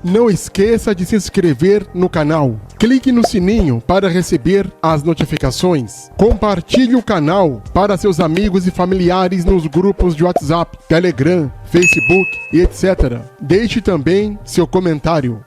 Não esqueça de se inscrever no canal. Clique no sininho para receber as notificações. Compartilhe o canal para seus amigos e familiares nos grupos de WhatsApp, Telegram, Facebook e etc. Deixe também seu comentário.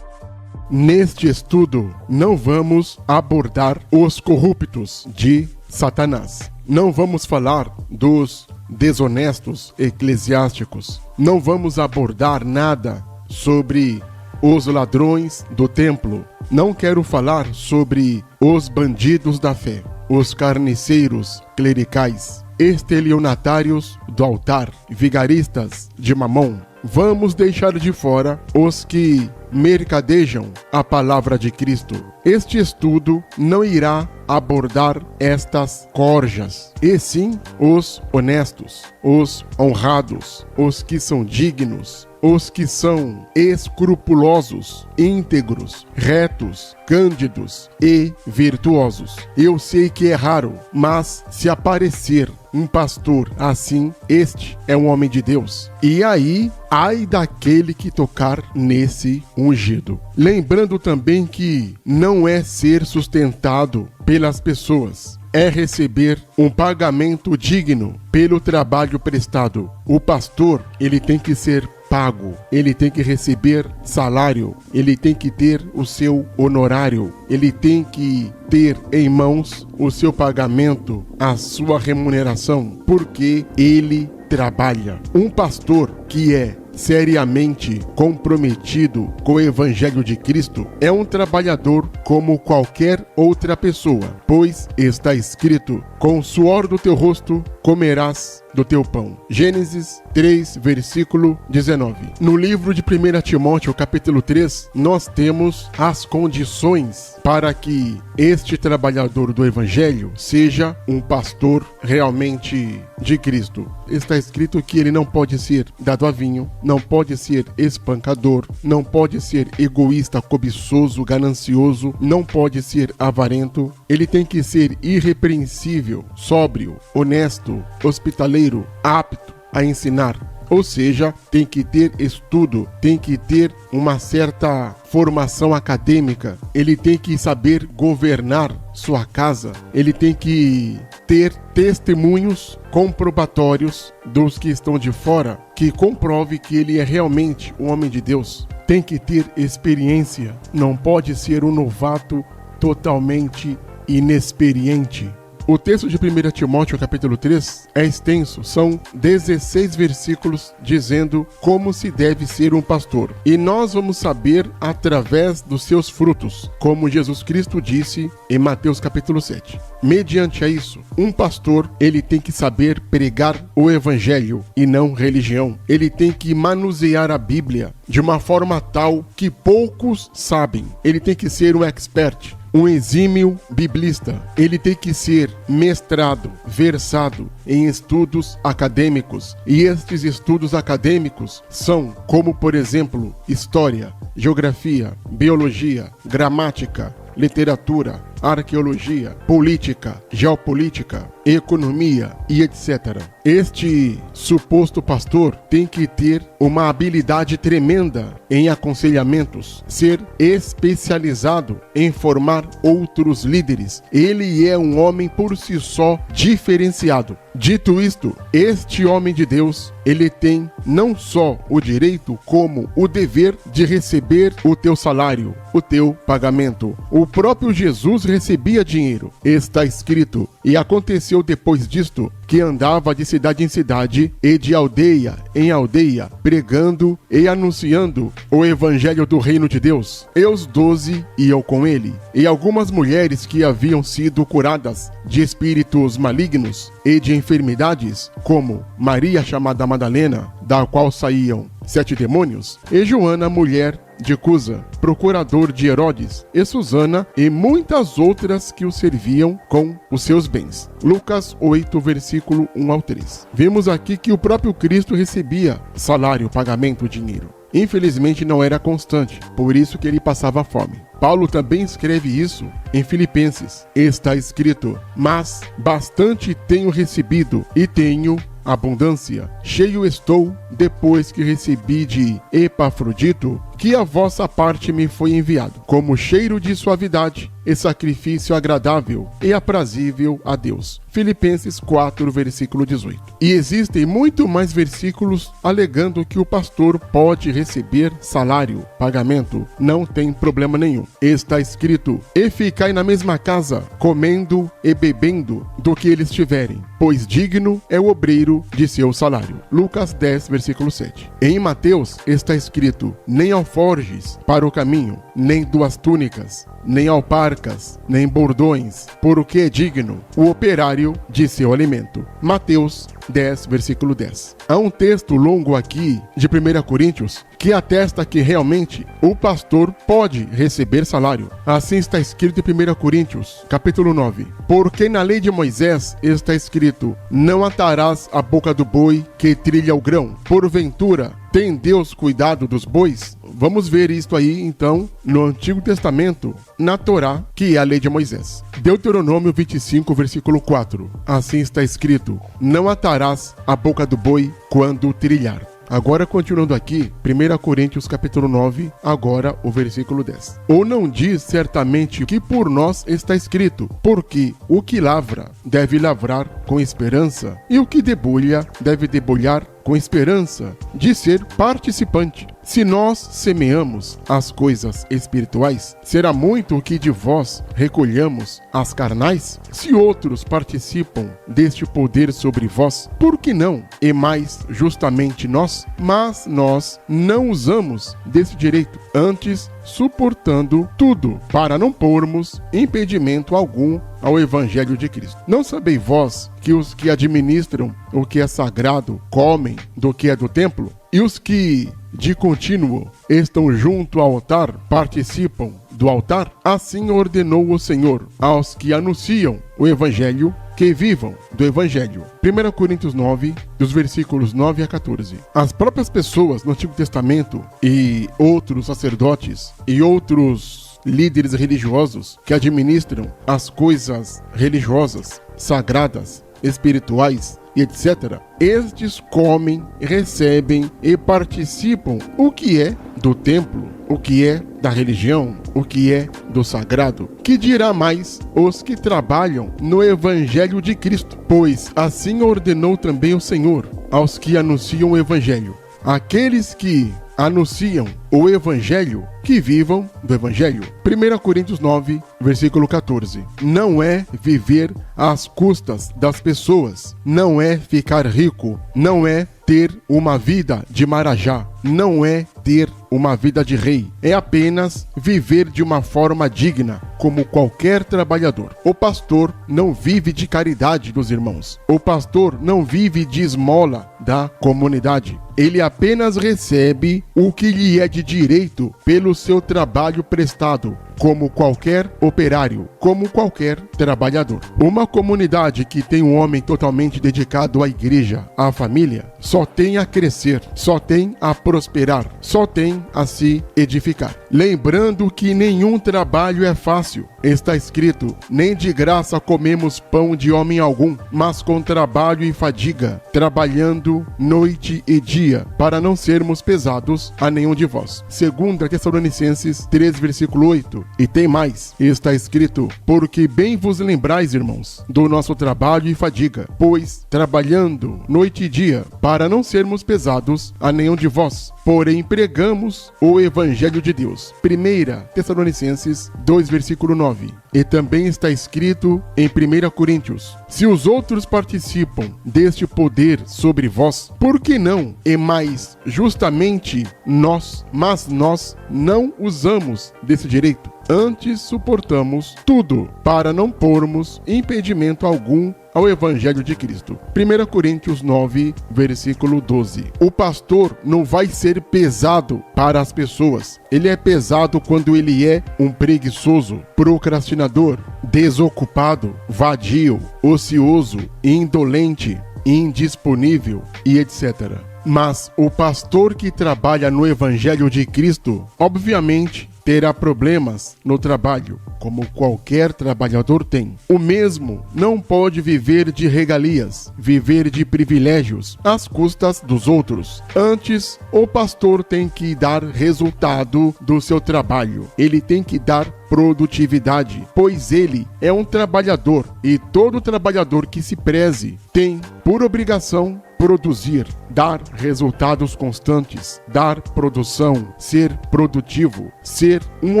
Neste estudo, não vamos abordar os corruptos de Satanás. Não vamos falar dos desonestos eclesiásticos. Não vamos abordar nada sobre os ladrões do templo. Não quero falar sobre os bandidos da fé, os carniceiros clericais, estelionatários do altar, vigaristas de Mamon. Vamos deixar de fora os que mercadejam a palavra de Cristo. Este estudo não irá abordar estas corjas, e sim os honestos, os honrados, os que são dignos, os que são escrupulosos, íntegros, retos, cândidos e virtuosos. Eu sei que é raro, mas se aparecer um pastor assim, este é um homem de Deus. E aí, ai daquele que tocar nesse ungido. Lembrando também que não é ser sustentado pelas pessoas, é receber um pagamento digno pelo trabalho prestado. O pastor, ele tem que ser pago, ele tem que receber salário, ele tem que ter o seu honorário, ele tem que ter em mãos o seu pagamento, a sua remuneração, porque ele trabalha. Um pastor que é seriamente comprometido com o Evangelho de Cristo é um trabalhador como qualquer outra pessoa, pois está escrito: com o suor do teu rosto comerás do teu pão. Gênesis 3, versículo 19. No livro de 1 Timóteo, capítulo 3, nós temos as condições para que este trabalhador do Evangelho seja um pastor realmente de Cristo. Está escrito que ele não pode ser dado a vinho, não pode ser espancador, não pode ser egoísta, cobiçoso, ganancioso, não pode ser avarento. Ele tem que ser irrepreensível, sóbrio, honesto, hospitaleiro, apto a ensinar. Ou seja, tem que ter estudo, tem que ter uma certa formação acadêmica, ele tem que saber governar sua casa, ele tem que ter testemunhos comprobatórios dos que estão de fora, que comprove que ele é realmente um homem de Deus. Tem que ter experiência, não pode ser um novato totalmente inexperiente. O texto de 1 Timóteo, capítulo 3, é extenso, são 16 versículos dizendo como se deve ser um pastor. E nós vamos saber através dos seus frutos, como Jesus Cristo disse em Mateus capítulo 7. Mediante a isso, um pastor, ele tem que saber pregar o evangelho e não religião. Ele tem que manusear a Bíblia de uma forma tal que poucos sabem. Ele tem que ser um expert, um exímio biblista. Ele tem que ser mestrado, versado em estudos acadêmicos. E estes estudos acadêmicos são como, por exemplo, história, geografia, biologia, gramática, literatura, arqueologia, política, geopolítica, economia e etc. Este suposto pastor tem que ter uma habilidade tremenda em aconselhamentos, ser especializado em formar outros líderes. Ele é um homem por si só diferenciado. Dito isto, este homem de Deus, ele tem não só o direito, como o dever de receber o teu salário, o teu pagamento. O próprio Jesus recebia dinheiro. Está escrito: e aconteceu depois disto, que andava de cidade em cidade e de aldeia em aldeia, pregando e anunciando o evangelho do reino de Deus. E os 12 iam com ele. E algumas mulheres que haviam sido curadas de espíritos malignos e de enfermidades, como Maria chamada Madalena, da qual saíam 7 demônios, e Joana, mulher de Cusa, procurador de Herodes, e Susana, e muitas outras que o serviam com os seus bens. Lucas 8, versículo 1 ao 3. Vemos aqui que o próprio Cristo recebia salário, pagamento, dinheiro. Infelizmente não era constante, por isso que ele passava fome. Paulo também escreve isso em Filipenses. Está escrito: mas bastante tenho recebido e tenho abundância. Cheio estou, depois que recebi de Epafrodito, que a vossa parte me foi enviado, como cheiro de suavidade e sacrifício agradável e aprazível a Deus. Filipenses 4, versículo 18. E existem muito mais versículos alegando que o pastor pode receber salário, pagamento, não tem problema nenhum. Está escrito: e ficai na mesma casa, comendo e bebendo do que eles tiverem, pois digno é o obreiro de seu salário. Lucas 10, versículo 7. Em Mateus está escrito: nem alforjes para o caminho, nem duas túnicas, nem alparcas, nem bordões, por o que é digno o operário de seu alimento. Mateus 10, versículo 10. Há um texto longo aqui de 1 Coríntios que atesta que realmente o pastor pode receber salário. Assim está escrito em 1 Coríntios, capítulo 9. Porque na lei de Moisés está escrito: não atarás a boca do boi que trilha o grão. Porventura, tem Deus cuidado dos bois? Vamos ver isto aí, então, no Antigo Testamento, na Torá, que é a lei de Moisés. Deuteronômio 25, versículo 4. Assim está escrito: não atarás a boca do boi quando trilhar. Agora, continuando aqui, 1 Coríntios capítulo 9, agora o versículo 10. Ou não diz certamente que por nós está escrito: porque o que lavra deve lavrar com esperança, e o que debulha deve debulhar com esperança de ser participante. Se nós semeamos as coisas espirituais, será muito o que de vós recolhamos as carnais? Se outros participam deste poder sobre vós, por que não? E mais justamente nós? Mas nós não usamos desse direito, antes suportando tudo, para não pormos impedimento algum ao Evangelho de Cristo. Não sabeis vós que os que administram o que é sagrado comem do que é do templo? E os que de contínuo estão junto ao altar participam do altar? Assim ordenou o Senhor aos que anunciam o Evangelho que vivam do Evangelho. 1 Coríntios 9, dos versículos 9 a 14. As próprias pessoas no Antigo Testamento e outros sacerdotes e outros líderes religiosos que administram as coisas religiosas, sagradas, espirituais e etc. Estes comem, recebem e participam o que é do templo, o que é da religião, o que é do sagrado. Que dirá mais os que trabalham no Evangelho de Cristo? Pois assim ordenou também o Senhor aos que anunciam o Evangelho. Aqueles que anunciam o Evangelho, que vivam do Evangelho. 1 Coríntios 9, versículo 14. Não é viver às custas das pessoas, não é ficar rico, não é ter uma vida de marajá, não é ter uma vida de rei, é apenas viver de uma forma digna, como qualquer trabalhador. O pastor não vive de caridade dos irmãos, o pastor não vive de esmola da comunidade, ele apenas recebe o que lhe é de direito pelo seu trabalho prestado, como qualquer operário, como qualquer trabalhador. Uma comunidade que tem um homem totalmente dedicado à igreja, à família, só tem a crescer, só tem a prosperar, só tem a se edificar. Lembrando que nenhum trabalho é fácil. Está escrito: nem de graça comemos pão de homem algum, mas com trabalho e fadiga, trabalhando noite e dia, para não sermos pesados a nenhum de vós. 2 Tessalonicenses 3, versículo 8. E tem mais, está escrito: porque bem vos lembrais, irmãos, do nosso trabalho e fadiga, pois trabalhando noite e dia, para não sermos pesados a nenhum de vós, porém pregamos o Evangelho de Deus. 1 Tessalonicenses 2, versículo 9. E também está escrito em 1 Coríntios: se os outros participam deste poder sobre vós, por que não? E mais justamente nós, mas nós não usamos desse direito, antes suportamos tudo, para não pormos impedimento algum ao Evangelho de Cristo. 1 Coríntios 9, versículo 12. O pastor não vai ser pesado para as pessoas. Ele é pesado quando ele é um preguiçoso, procrastinador, desocupado, vadio, ocioso, indolente, indisponível e etc. Mas o pastor que trabalha no Evangelho de Cristo, obviamente, terá problemas no trabalho, como qualquer trabalhador tem. O mesmo não pode viver de regalias, viver de privilégios às custas dos outros. Antes, o pastor tem que dar resultado do seu trabalho. Ele tem que dar produtividade, pois ele é um trabalhador e todo trabalhador que se preze tem, por obrigação, produzir, dar resultados constantes, dar produção, ser produtivo, ser um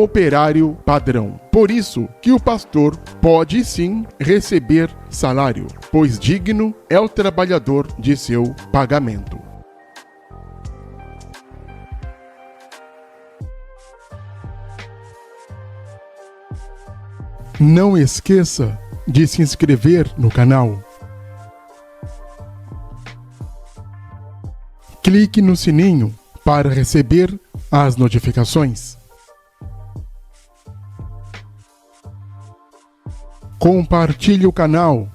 operário padrão. Por isso que o pastor pode sim receber salário, pois digno é o trabalhador de seu pagamento. Não esqueça de se inscrever no canal. Clique no sininho para receber as notificações. Compartilhe o canal.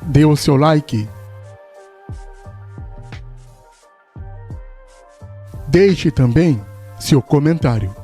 Dê o seu like. Deixe também seu comentário.